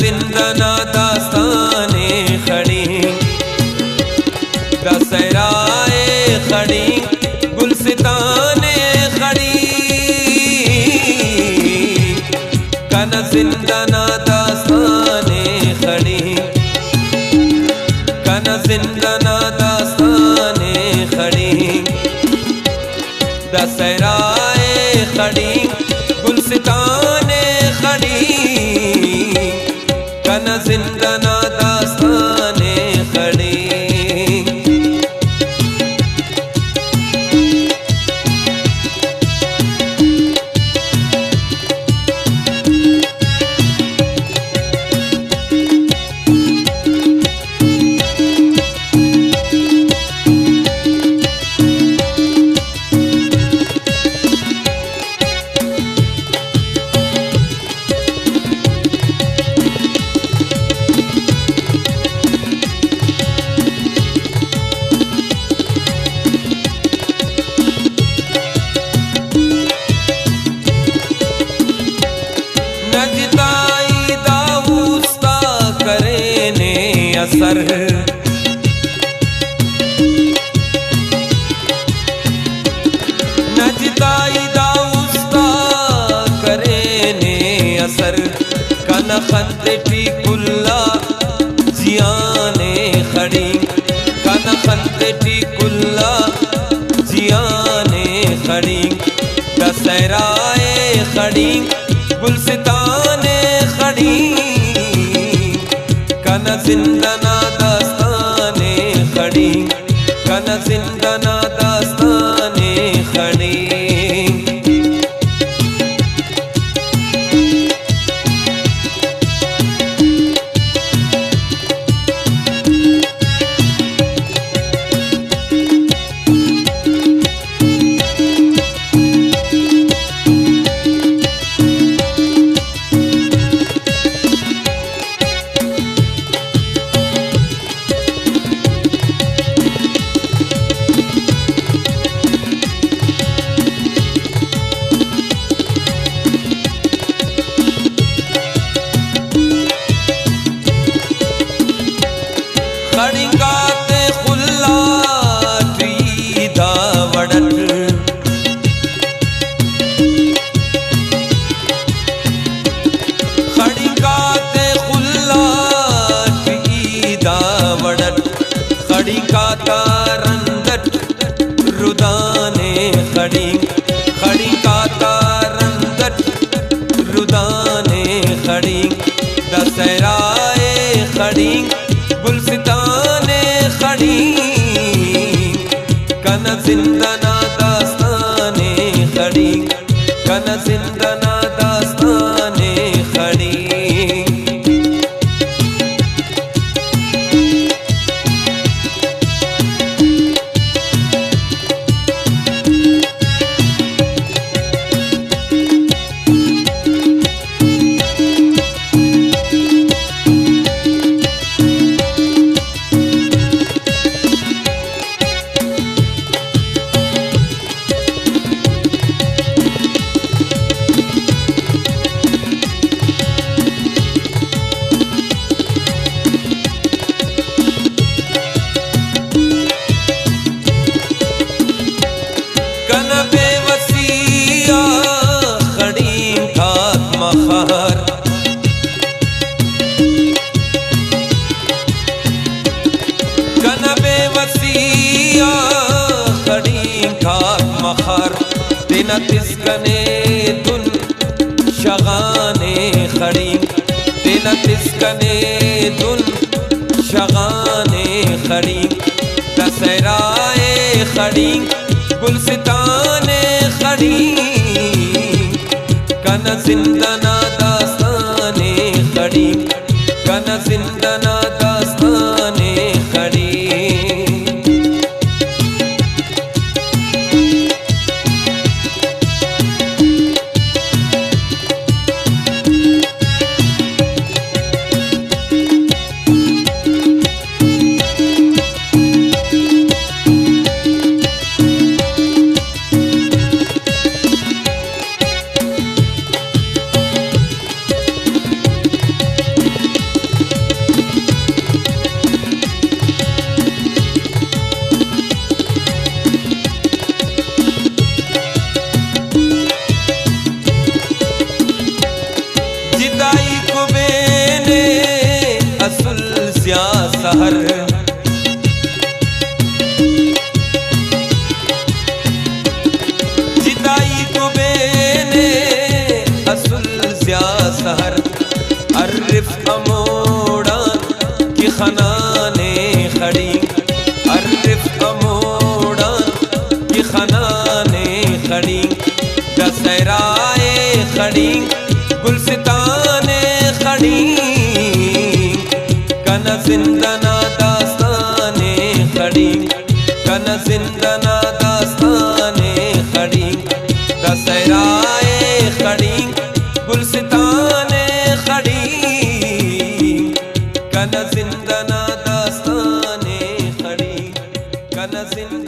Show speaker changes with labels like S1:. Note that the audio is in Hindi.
S1: जिंदना दास्ताने खड़ी दशहराए खड़ी गुलसिताने खड़ी कन जिंदना दास्ताने खड़ी कन जिंदना दास्ताने खड़ी दशहराए खड़ी गुलसिताने खड़ी कन जिंदना दास्ताने खड़ी असर नजदाई दाउस्ता करे ने असर कन खंदटी कुल्ला जियाने खड़ी कन खंदटी कुल्ला जियाने खड़ी दशहराए खड़ी गुलसिताने खड़ी कन जिंदना दास्ताने खड़ी कन जिंदना दास्ताने खड़ी खड़िंगाते खुल्ला टीदा वड़ट खड़िंगाते खुल्ला टीदा वड़ट खड़िंगाता रंदट रुदाने खड़ी खड़िंगाता रंदट रुदाने खड़ी दशहराए खड़ी गुलसिताने खड़ी कन जिंदना दास्ताने खड़ी कन जिंदना दास्ताने खड़ी तेना तिस्कने दुन शगाने खड़ी तेना तिस्कने दुन शगाने खड़ी दशहराए खड़ी गुलसिताने खड़ी कन जिंदना दास्ताने खड़ी कन जिंदना दास्ताने खड़ी जिंदना दास्ताने खड़ी, कन जिंदना दास्ताने खड़ी, दशहराए खड़ी गुलसिताने खड़ी, कन जिंदना दास्ताने खड़ी, कन जिंदना